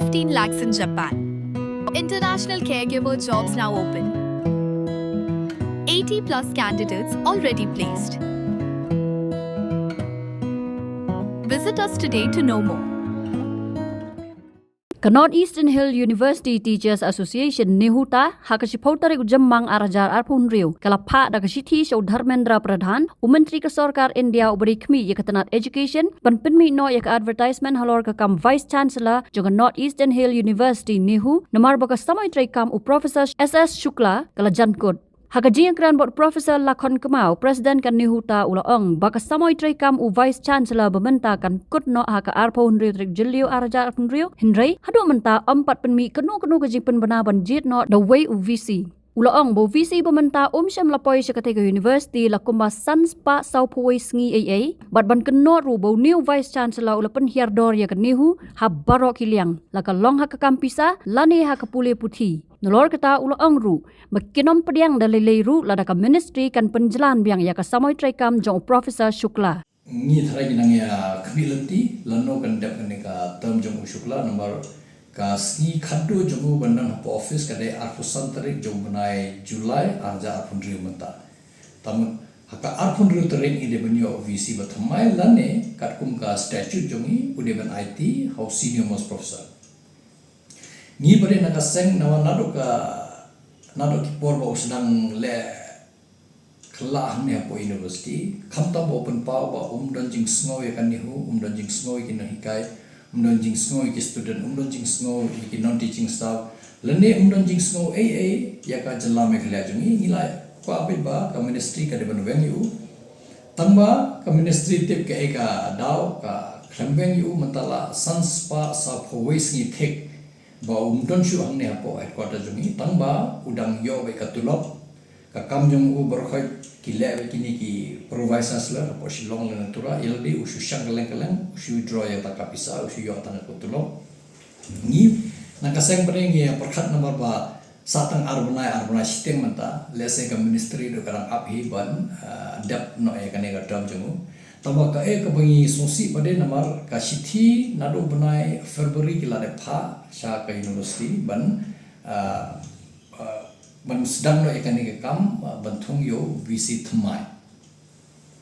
15 lakhs in Japan. International caregiver jobs now open. 80 plus candidates already placed. Visit us today to know more. Ka Northeastern Hill University Teachers Association Nehuta hakashipotare ujamang arajar arpun riu kalapha dakashiti show Dharmendra Pradhan Menteri Kesorkar India uberikmi yakatanat education panpinmi no yak advertisement halor ka kam vice chancellor juga Northeastern Hill University Nehu namar baka samai trai kam u Professor SS Shukla kala jankut Hakajian kran bot Profesor Lakon Kemau, Presiden kan Nehuta ulaong baka samoy tray kam u Vice Chancellor bementa kan kut no haka arpo hunriu trik jeliu araja arpun riu hindray hadu menta empat penmi kenu kejing penbena banjit no the way u VC. Ulaong bo VC bementa syam lapoi syakatega University lakumba sanspa saupoi sngi AA bat ban keno ru bo new Vice Chancellor ulapen hiardor ya kan Nehu habaro kiliang laka long haka kampisa lani haka pule puthi. Nolor kata ulaong ru makinom pediang dalilai ru ladaka ministry kan penjelan biang ya kasamoy traikam jong Profesor Shukla. Ni tharai ginang ya kability lano kan dep kan ka term jong Shukla number ka sni khaddo jong bandan hapo office kade arpusan tarik jong banai Julai arja arpun riu menta. Tam haka arpun riu tarik ide banyo VC bathamai lane katkum ka statute jongi ude ban IT how senior most professor. Ni pada nak seng nawa nadok kipor bawa sedang le kelah ni apa university kamta bawa penpau bawa dan jing snow ya kan nihu dan jing snow ikin hikai dan jing snow ikin student dan jing snow ikin non teaching staff lene dan jing snow AA ya kan jelam eklia jungi nilai apa ba ka ministry ka deban venue tamba ka ministry tip ka eka daw ka klambeng yu mentala sanspa sa powes ni tek ba don shu ang ne hapo headquarter jungi tangba udang yo be katulop ka kam jong u berkhoi kile be kini ki provisors la hapo shilong le natura ildi ushu shang kaleng ushu draw ya ta kapisa ushu yo ta katulop ni nakaseng breng ya perkhat nomor ba satang arbonai sistem menta lese ka ministry do karang aphi ban dap no ya kane ga dam jungu tamba ka ka bangi sosi pada namar ka sithi nado banai February kila de pha sha ka university ban sedang no ekani ke kam banthung yo VC thmai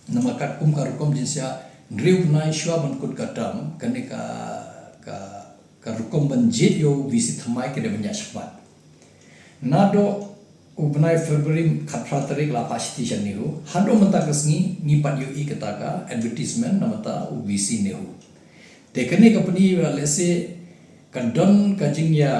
nama kat kum ka rukom jinsia driu banai shwa ban kut katam kane ka rukom ban jit yo VC thmai ke de banya shbat nado ubnai February khatra tarik la pasti nihu hado menta kesni ngipat yu I ketaka advertisement namata UBC nihu tekene company lese kadon kajing ya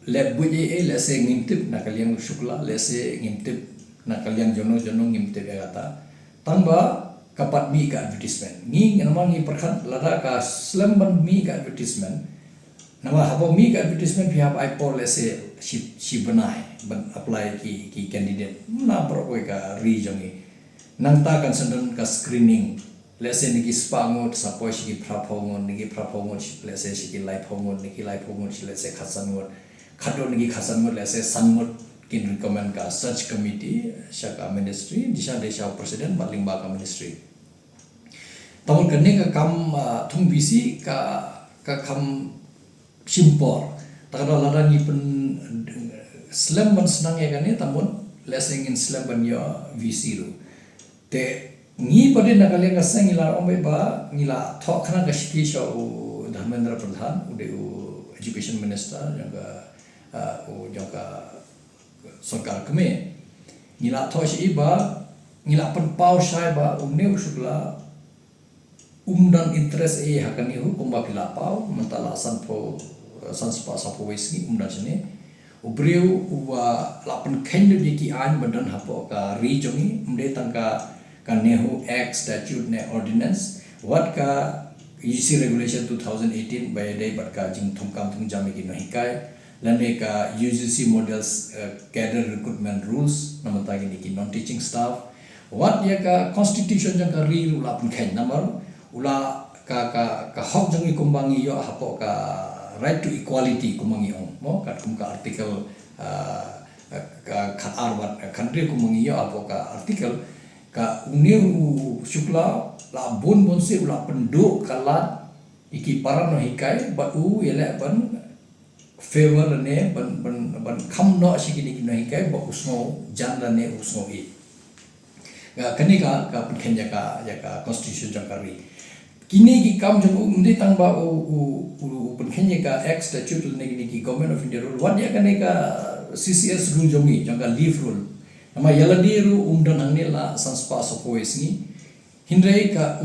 lab buye lese ngimtip nakaliang Shukla lese ngimtip nakaliang jono ngimtip kata tamba kapat mi ka advertisement ni namang ngi perkhat lada ka slamban mi ka advertisement nama habo mi ka advertisement pihak iPol lese si benai ban apply ki candidate na peroi ka rijongi nang ta kan sendon ka screening lese ni ki spangot sapoi si prapongon ni ki prapongon si lese si ki live hongon ni ki live hongon si lese khasangot khado ni ki khasangot lese sangot kin recommend ka search committee shaka ministry disha desha president baling ba ka ministry tawon kane ka kam thung bisi ka kam simpor takada lada ni pen slam ban senang ya kan ni tamun lesing in slam ban ya VC ru te ngi pada nak kalian kasang ngila ombe ba ngila thok khana ka shiki sha u Dharmendra Pradhan ude u education minister yang ka sarkar keme ngila thok shi ba ngila pen pau shai ba umne Shukla dan interest hakani hu kumba pila pau mentala sanspa sapo wisni dan sini ubriu uwa lapan kendo ki an badan hapo ka rijongi mde tangka ka nehu act statute ne ordinance what ka UC regulation 2018 by day but ka jing thumkam thung jami ki no hikai lane ka UGC models cadre recruitment rules namata ki non teaching staff what ya ka constitution jang ka ri lapan khen namar ula ka hok jang kumbangi yo hapo ka right to equality kumangi mo kat kum ka article ka arbat country kumangi yo apo ka article ka uniu Shukla la bon se ula penduk kalat iki para no hikai ba u yele ban favor ne ban kham no sikini no hikai ba usno jan ne usno i ga kanika ka penkhenya ka constitution jangkari kini ki kam jong undi tang ba u penkhenya ka ex statute ne ki government of India rule what ya kanika CCS rule jongi jangka leave rule nama yaladi ru umdan hangne la sanspa sopoes ni hindrai ka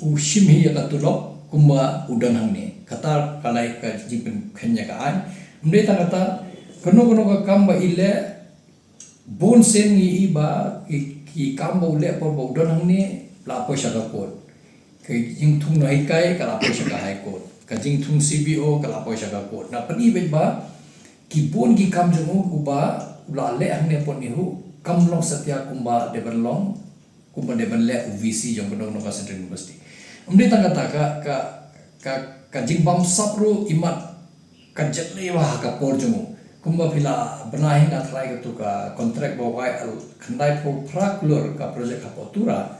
u shimhi ya katulok kumba udan hangne kata kalai ka jipen khenya ka ai umde ta kata kono ka kamba ile bon sen ni iba ki kamba ule por udan hangne la poisa ka kot ke jing thung no hikai ka la poisa ka hai kot ka jing thung CBO ka la poisa ka kot na pani be ba ki bon ki kam jong uba la le hangne pon ni hu kam long satya kumba develong kumba develop UVC jong kono ka Central University umde ta kata ka jingbam sapru imat ka jetle wa ka por jumu kumba pila benahi na try ka ka contract bo wai al khandai po praklur ka project ka potura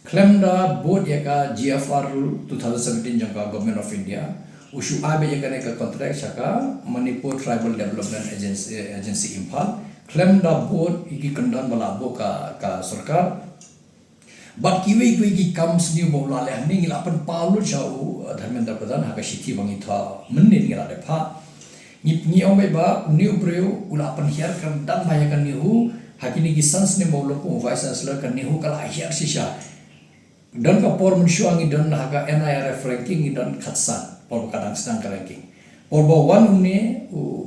klemda board ya ka GFR 2017 jong ka government of India ushu abe ya ka contract saka Manipur Tribal Development Agency Imphal klemda board iki kandan bala bo ka sarkar but kiwi ki comes new bola le ning la pan paulu chau Dharmendra Pradhan ha ka sithi bangi tha mennin ngila de pha ni ombe ba new breu ula pan hiar kan dan baya kan nihu hakini ki sans ne bolo ko vice chancellor kan nihu kala hiar sisa dan ka por mensuangi dan ha ka NIRF ranking dan khatsan por kadang sedang ka ranking por ba one ne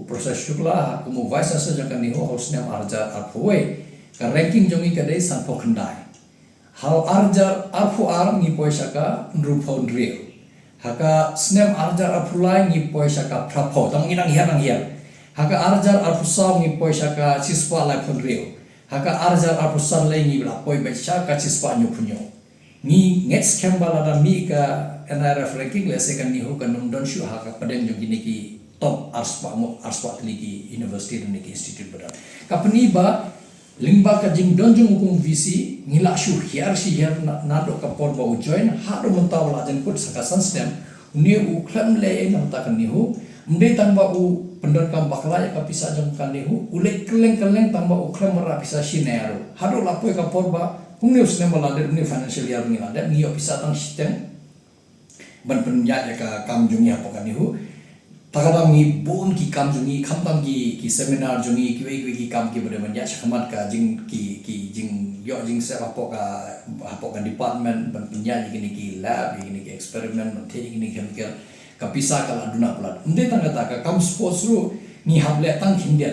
proses shukla ko vice chancellor kan nihu hosnem arja apoi ka ranking jongi ka dei san pokhandai how arjar afu ni poisa ka nrupon real haka snem arjar afulai ni poisa ka prapo tang inang hian haka arjar afusam ni poisa ka chispa lai pon real haka arjar afusan lai ni la poi becha ka chispa nyu punyo ni ngets kembala da mi ka NRF ranking le second ni hu ka numdon shu haka padeng jo gini ki top arspa ligi university ni ki institute badan kapni ba lingba ka jing donjung hukum VC ngila shu hiar si hiar na do ka por bau join ha do menta wala jen put saka system ni u klam le na ta kan ni hu mde tang ba u pendon kam bakla ya ka pisa jong kan ni hu ule keleng tang ba u klam ra pisa sinero ha do la poi ka por ba hung ni usne mala de ni financial year ni la de ni yo pisa tang system ban penya ya ka kam jung ya pa kan ni hu takadam ni bon ki kam jungi khamtam ki seminar jungi ki kam ki bade manja shakamat ka jing jing yo jing se apo ka department ban pinya ni ki lab ni ki experiment ban the ni chemical ka pisa ka aduna plat unde tang ka kam sports ru ni hable tang hindia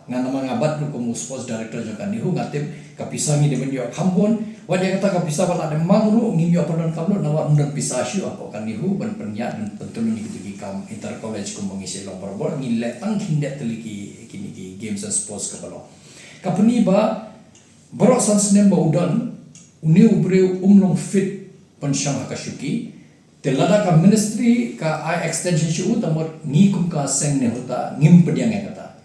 ngan nama ngabat ru ko sports director joka ni hu ngatip ka pisa ni de yo khambon wajah kata ka pisa bala de mangru ngi yo perdon kamlo nawa undan pisa shu apo kan ni hu ban penya dan betul ni ki kam inter college ko mengisi lombar bol ngile tang hindet teliki kini ki games and sports ka balo kapni ba borok sans nem ba udan uni ubre umlong fit pensyang ka shuki telada ka ministry ka I extension shu tamot ni kum ka seng ne hota ngim pediang kata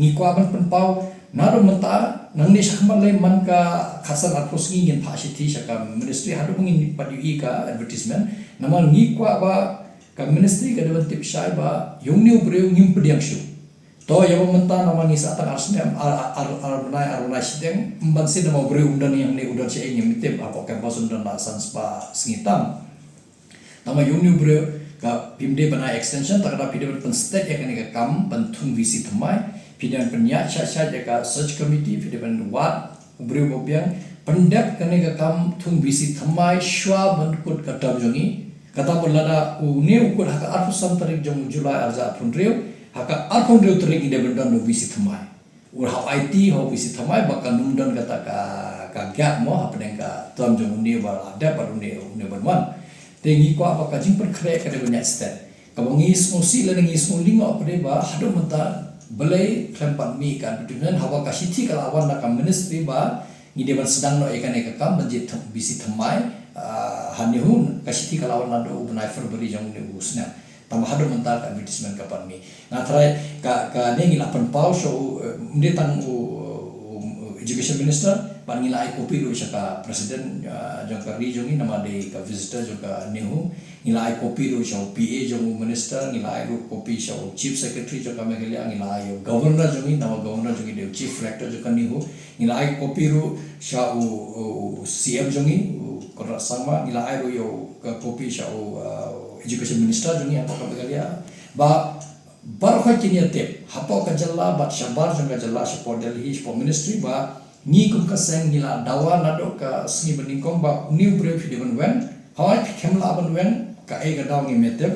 ni kwa ban penpau naro menta nang ni sakmal le man ka khasan apros ngi ngin pha shi thi saka ministry hadu ngin padu i ka advertisement namal ni kwa ba ka ministry ka dewan tip shai ba yung ni ubreu ngim pediang shu to yaw menta nama ni sa ta arsne arunai sideng mban se nama ubreu undan yang ni udan se ngim tip apa ka basun dan san spa singitam nama yung ni ubreu ka pimde bana extension ta kada pide pen state ya ka kam pentung visi thamai pidan penya cha ya ka search committee pide pen wat ubreu bobiang pendap ka kam tung visi thamai shwa ban kut ka tab jongi kata berlada uni ukur haka arfusam tarik jong Julai arza aprundreu haka aprundreu tarik ide bendan do visi thamai ur hau IT hau visi thamai bakal numdan kata ka gap mo ha pedeng ka tam jong uni bar ada par uni banwan tengi ko apa ka jing per kre ka de banyak stat ka bongi smosi le ngi smolingo apa de ba hadu menta belai klempat mi kan dengan hawa ka sithi kala awan ka ministry ba ngide ban sedang no ikan kam banjit visi thamai hanihun kasiti kalawan nado ubnai Februari jong ne usna tambah hado mental advertisement kapan mi na try ka ne ngi lapan pau so ndetang education minister ban ngila ai kopi ro saka president jongka ri jongi nama de ka visitor jongka nehu ngila ai kopi ro sha PA jong minister ngila ai ro kopi sha chief secretary jongka megelia ngila ai governor jongi nama governor jongi de chief rector jongka nehu ngila ai kopi ro sha CM jongi kora sama ngila ai ro yo ka kopi sha education minister jongi apa ka megelia ba bar kha kini te hapo ka jalla bat shabar jongka jalla support Delhi support ministry ba ni kum ka seng nila dawa nado ka sni beningkong ba new brave diban wen hawai khemla ban wen ka e ga daw ngi metem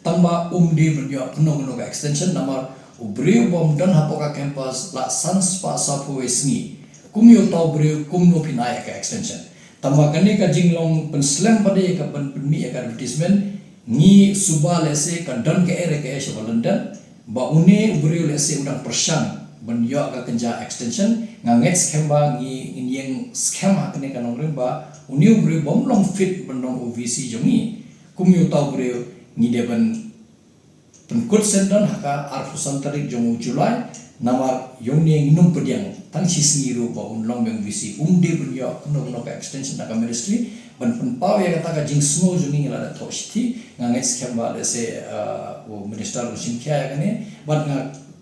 tamba di benyo no ka extension namar brave bom dan hapo ka campus la sans pa sa pu sni kumyo taw brave kumno pinai ka extension tamba kani ka jinglong pen slam bade ka pen mi ka advertisement ni suba lese ka dan ka ere ka esha London ba une brave lese udang persang ban yo ka kenja extension nganget scam ba ngi yang scam hakne ka nongre ba uniu bre bom long fit ban nong OVC jongi kumyu taw bre ni de ban penkut sendan haka arfusan tarik jong Julai nama yong ni num pediang tang sisngiru ba long beng VC de ban yo no ka extension ka ministry ban penpau ya kata ka jing smo jongi ngala da thoshti nganget scam ba lese minister usimkya ya kane ban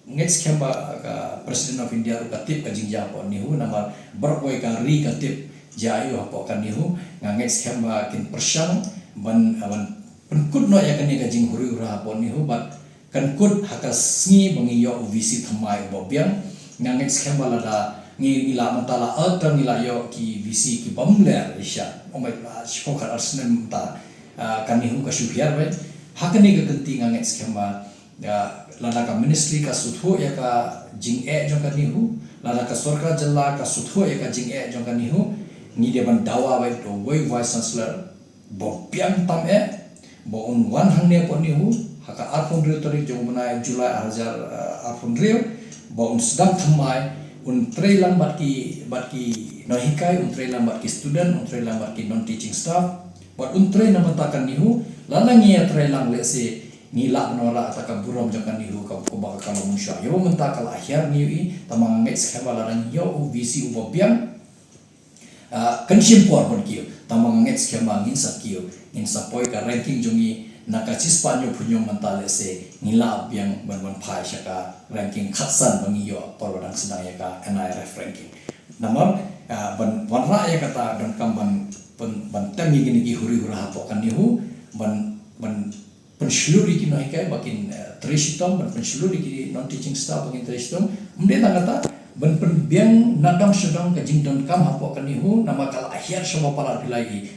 next kemba ka president of India ru katip ka jingja po nihu nama berkoi ka ri katip jayu hapo kan nihu next kemba kin persang ban penkut no ya kan ka jing huri ura hapo nihu bat kan kut hakas ngi bangi yo OVC thamai bobiang next kemba lada ngi ila mentala atang ila yo ki VC ki bamler isya omai shokar arsnen ta kan nihu ka syuhiar bai hakani ka kenti next kemba lada ka ministry ka sutho ya ka jing jong ka nihu lada ka sarkar jalla ka sutho ya ka jing jong ka nihu ni de ban dawa bai to wei vice chancellor bo piang tam bo on wan hang ne po nihu haka arpon rio tarik jong mana Julai hajar arpon rio bo on sedang thamai un trailan bat ki no hikai un trailan bat ki student un trailan bat ki non teaching staff bat un trail na matakan nihu lala ngia trailang lese nila nora ataka buram jangan nihu ka ko baka kalau musya yo menta kala akhir niu tamang next khabala ran yo OVC ubobiang kan simpor pon kiyo tamang next khabangin sakio in sapoi ka ranking jongi nakacis panyo punyo mentale se nila biang ban phai shaka ranking khatsan bangi yo porwadang sedang ya ka NIRF ranking namar ban wanra ya kata dan kamban ban temi gini ki huri hura hapo kan nihu ban pensyuluri ki noikai bakin trishitom ban pensyuluri ki non teaching staff bakin trishitom mde tangata ban penbiang nadang sedang ka jingdon kam hapo kanihu nama kala akhir sama pala dilai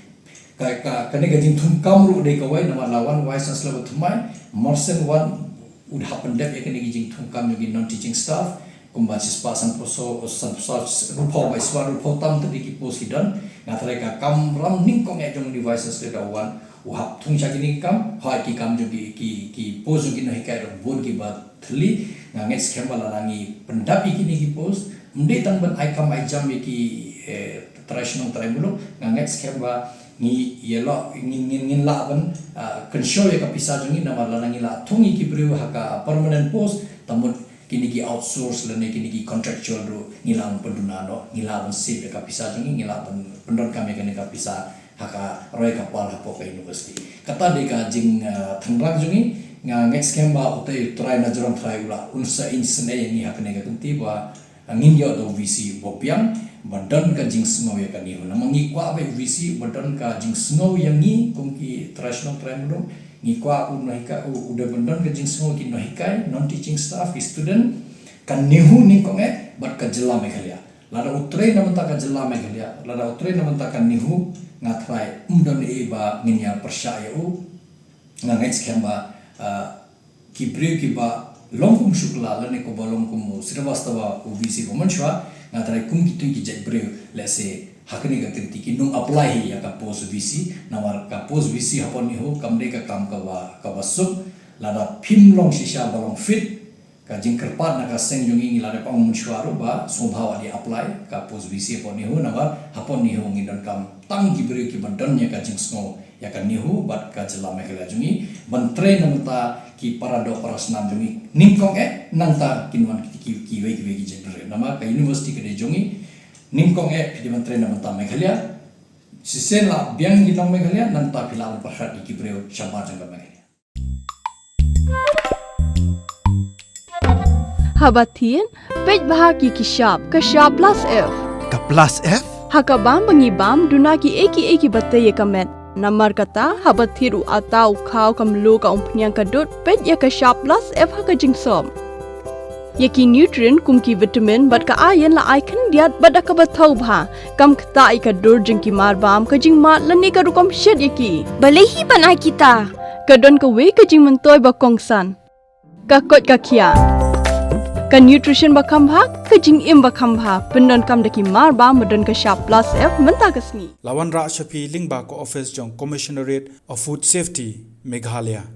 ka kane ka jing thum kam ru de kawai nama lawan wise chancellor thumai morsen one would happen dep ekane ki jing thum kam yogi non teaching staff kumbasis pasan poso rupo bai swa rupo tam tadi ki pos hidan ngathare ka kam ram ningkong ejong devices le dawan uhap thung chakini kam hai ki kam jogi ki pos jogi no hikai ro bon ki bat thli nganget scam bala rangi pendapi kini ki pos mde tan ban ai kam ai jam ki traditional tribulok nganget scam ba ni yelo ngin la ban kan show ya ka pisa jogi na mala rangi la thungi ki brew haka permanent post tamut kini ki outsource lene kini ki contractual ro ngilang pendunano ngilang sip ka pisa jogi ngilang pendon kami kene ka pisa haka roy kapal hapo ka university kata de ka jing thangrang jungi nga next kemba utai try na joram try ula unsa insne ni hakne ka kunti ba angin yo do VC bopiang badan ka jing snow ya kani na mangi kwa ba VC badan ka jing snow yang ni kungki traditional try mo ngi kwa unahika udah badan ka jing snow ki nohikai non teaching staff student kan nihu ni konge bat ka jela meghalia lada utre na menta ka jela meghalia lada utre na menta ka nihu ngatrai umdan ba nginya persaya ngangai skemba kibri kiba longkum shukla lane ko balongkum sirvastawa OVC bomanchwa ngatrai kum kitu ki jebre lese hakni ka tinti ki nung apply ya ka post VC namar ka post VC hapon ni ho kamde ka kam ka ba sub lada phim long shisha balong fit ka jingkerpat na ka seng jungi ngilada pang munshwaro ba sobhawa di apply ka post VC hapon ni ho namar hapon ni ho ngidan kam tang gibri ki bandanya ka jingsno ya kan nihu bat ka jela mekela jungi bantre namta ki parado parasnam jungi ningkong nangta kinwan ki we ki jebre nama ka university ke jungi Ningkong di Menteri Namanta Meghalaya. Sisen la biang ginong Meghalaya nanta pilawan pasat di Kibreo Shambar Jangga Meghalaya. Habatin, pej bahagi kishap, kashap plus F. Ka plus F? Hakabam bangibam dunaki eki bataya kamet. Namar kata habathiru atau kau kamlu ka umpnyang kadut pej ya kashap plus F haka jingsom. Yaki nutrient kumki vitamin bat ka ayan la icon diat bat ka bathau bha kam kta ka dur jingki marbam ka jingma lani ka rukom shed yaki. Balehi banai kita. Kadon ka we ka jing mentoy ba kongsan. Ka kot ka kia. Ka nutrition ba kambha ka jing im ba kambha pendon kam daki marba medon ka sharp plus F menta kasni. Lawan Ra Shafi Lingba ko office jong Commissionerate of Food Safety Meghalaya.